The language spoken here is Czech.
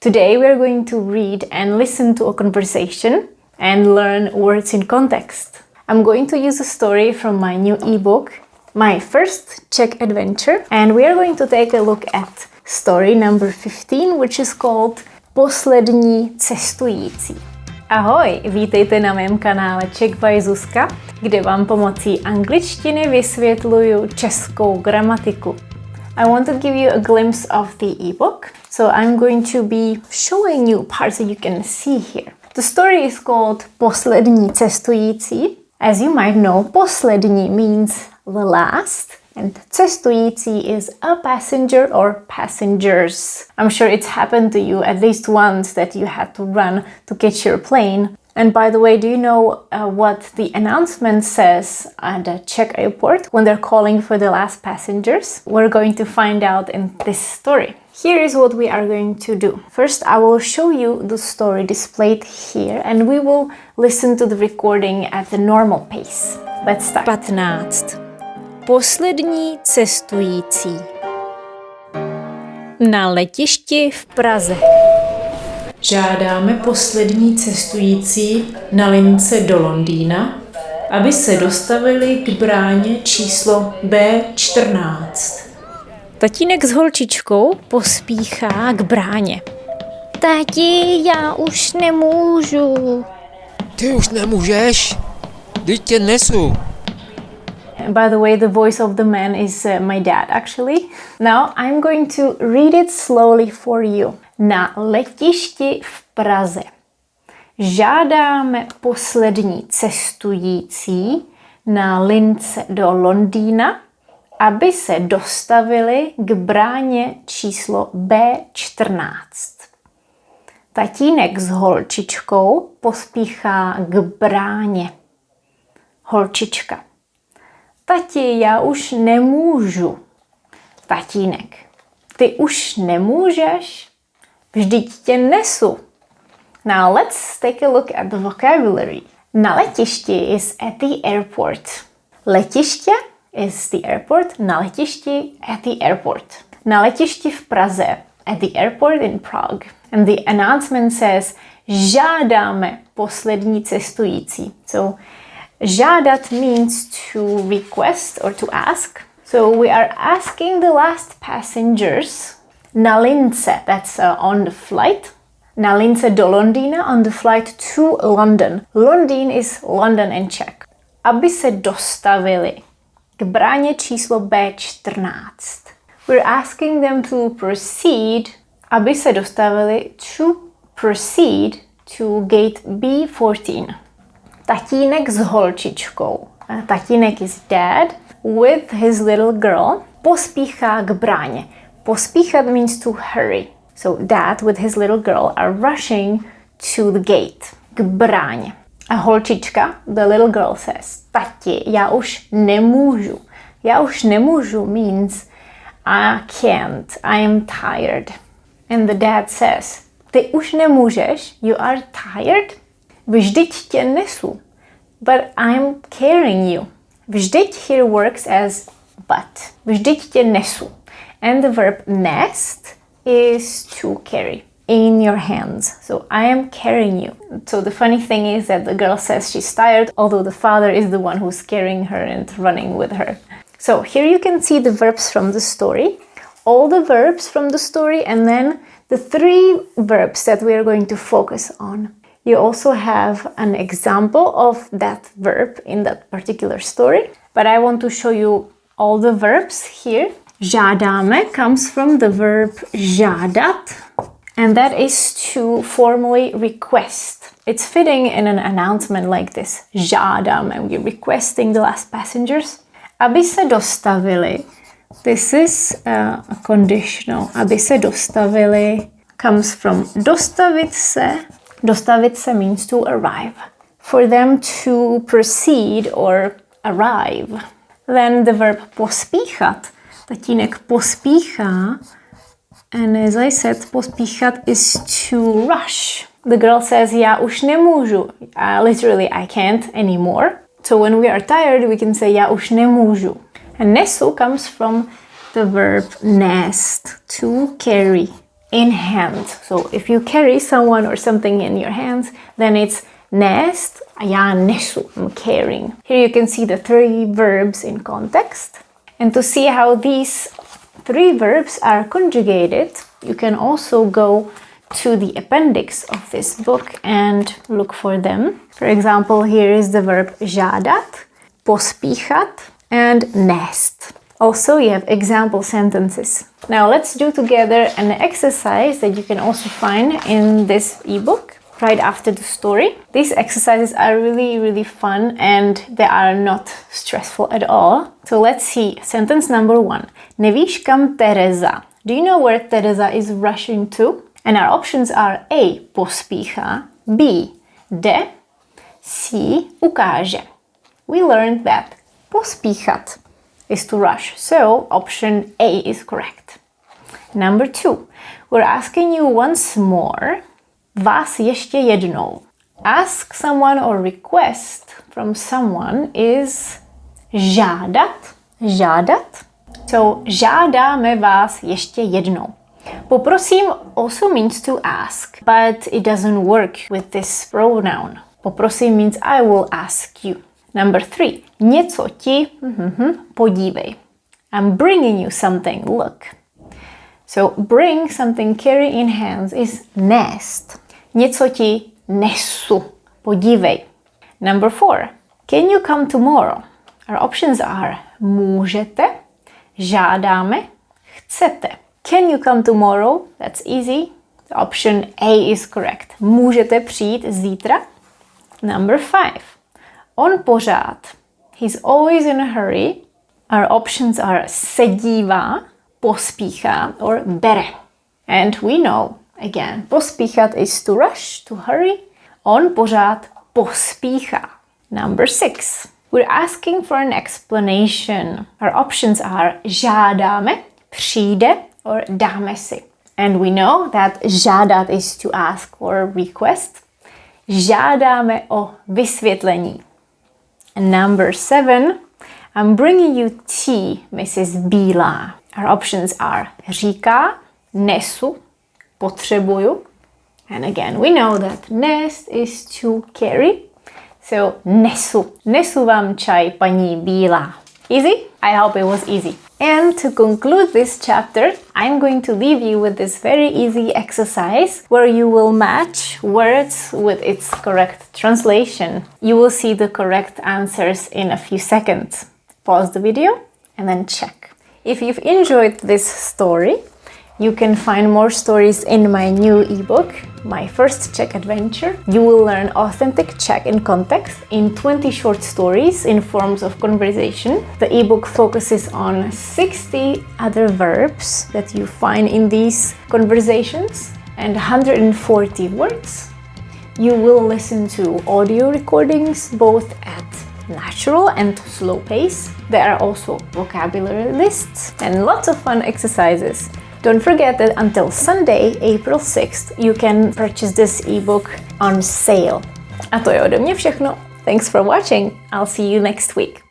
Today we are going to read and listen to a conversation and learn words in context. I'm going to use a story from my new ebook, my first Czech adventure, and we are going to take a look at story number 15, which is called Poslední cestující. Ahoj, vítejte na mém kanále Czech by Zuzka, kde vám pomocí angličtiny vysvětluju českou gramatiku. I want to give you a glimpse of the ebook, so I'm going to be showing you parts that you can see here. The story is called Poslední cestující. As you might know, poslední means the last, and cestující is a passenger or passengers. I'm sure it's happened to you at least once that you had to run to catch your plane. And by the way, do you know what the announcement says at the Czech airport when they're calling for the last passengers? We're going to find out in this story. Here is what we are going to do. First, I will show you the story displayed here and we will listen to the recording at the normal pace. Let's start. 15. Poslední cestující. Na letišti v Praze. Žádáme poslední cestující na lince do Londýna, aby se dostavili k bráně číslo B14. Tatínek s holčičkou pospíchá k bráně. Tati, já už nemůžu. Ty už nemůžeš? Vždyť tě nesu. By the way, the voice of the man is my dad, actually. Now I'm going to read it slowly for you. Na letišti v Praze. Žádáme poslední cestující na lince do Londýna, aby se dostavili k bráně číslo B14. Tatínek s holčičkou pospíchá k bráně. Holčička. Tati, já už nemůžu. Tatínek. Ty už nemůžeš? Vždyť tě nesu. Now let's take a look at the vocabulary. Na letišti is at the airport. Letiště is the airport. Na letišti at the airport. Na letišti v Praze. At the airport in Prague. And the announcement says žádáme poslední cestující. So žádat means to request or to ask. So we are asking the last passengers na lince, that's on the flight. Na lince do Londýna, on the flight to London. Londýn is London in Czech. Aby se dostavili k bráně číslo B14. We're asking them to proceed, aby se dostavili to proceed to gate B14. Tatínek s holčičkou. Tatínek is dad with his little girl. Pospíchá k bráně. Pospíchat means to hurry. So dad with his little girl are rushing to the gate. K bráně. A holčička, the little girl says, tati, já už nemůžu. Já už nemůžu means I can't, I am tired. And the dad says, ty už nemůžeš, you are tired? Vždyť tě nesu. But I'm carrying you. Vždyť here works as but. Vždyť tě nesu. And the verb nest is to carry in your hands. So I am carrying you. So the funny thing is that the girl says she's tired, although the father is the one who's carrying her and running with her. So here you can see the verbs from the story, all the verbs from the story, and then the 3 verbs that we are going to focus on. You also have an example of that verb in that particular story, but I want to show you all the verbs here. Žádáme comes from the verb žádat, and that is to formally request. It's fitting in an announcement like this. Žádáme, we're requesting the last passengers. Aby se dostavili, this is a conditional. Aby se dostavili comes from dostavit se. Dostavit se means to arrive. For them to proceed or arrive. Then the verb pospíchat. Tatínek pospíchá. And as I said, pospíchat is to rush. The girl says, já už nemůžu. Literally, I can't anymore. So when we are tired, we can say, já už nemůžu. And nesu comes from the verb nest, to carry. in hand. So if you carry someone or something in your hands, then it's nést a já nesu, I'm carrying. Here you can see the 3 verbs in context. And to see how these 3 verbs are conjugated, you can also go to the appendix of this book and look for them. For example, here is the verb žádat, pospíchat, and nést. Also, you have example sentences. Now let's do together an exercise that you can also find in this ebook right after the story. These exercises are really fun and they are not stressful at all. So let's see. Sentence number 1. Nevíš kam Tereza? Do you know where Tereza is rushing to? And our options are A. Pospíchá, B. Jde, C. Ukáže. We learned that pospíchat is to rush, so option A is correct. Number 2. We're asking you once more, vás ještě jednou. Ask someone or request from someone is žádat, žádat. So žádáme vás ještě jednou. Poprosím also means to ask, but it doesn't work with this pronoun. Poprosím means I will ask you. Number 3. Něco ti, podívej. I'm bringing you something, look. So bring something, carry in hands is nést. Něco ti nesu, podívej. Number 4. Can you come tomorrow? Our options are můžete, žádáme, chcete. Can you come tomorrow? That's easy. The option A is correct. Můžete přijít zítra? Number 5. On pořád. He's always in a hurry. Our options are se dívá, pospíchá, or bere. And we know, again, pospíchat is to rush, to hurry. On pořád pospíchá. Number 6. We're asking for an explanation. Our options are žádáme, přijde, or dáme si. And we know that žádat is to ask or request. Žádáme o vysvětlení. And number 7, I'm bringing you tea, Mrs. Bílá. Our options are říká, nesu, potřebuju. And again, we know that nést is to carry. So nesu. Nesu vám čaj, paní Bílá. Easy? I hope it was easy. And to conclude this chapter, I'm going to leave you with this very easy exercise where you will match words with its correct translation. You will see the correct answers in a few seconds. Pause the video and then check. If you've enjoyed this story, you can find more stories in my new ebook, My First Czech Adventure. You will learn authentic Czech in context in 20 short stories in forms of conversation. The ebook focuses on 60 other verbs that you find in these conversations and 140 words. You will listen to audio recordings both at natural and slow pace. There are also vocabulary lists and lots of fun exercises. Don't forget that until Sunday, April 6th, you can purchase this ebook on sale. A to je ode mě všechno. Thanks for watching. I'll see you next week.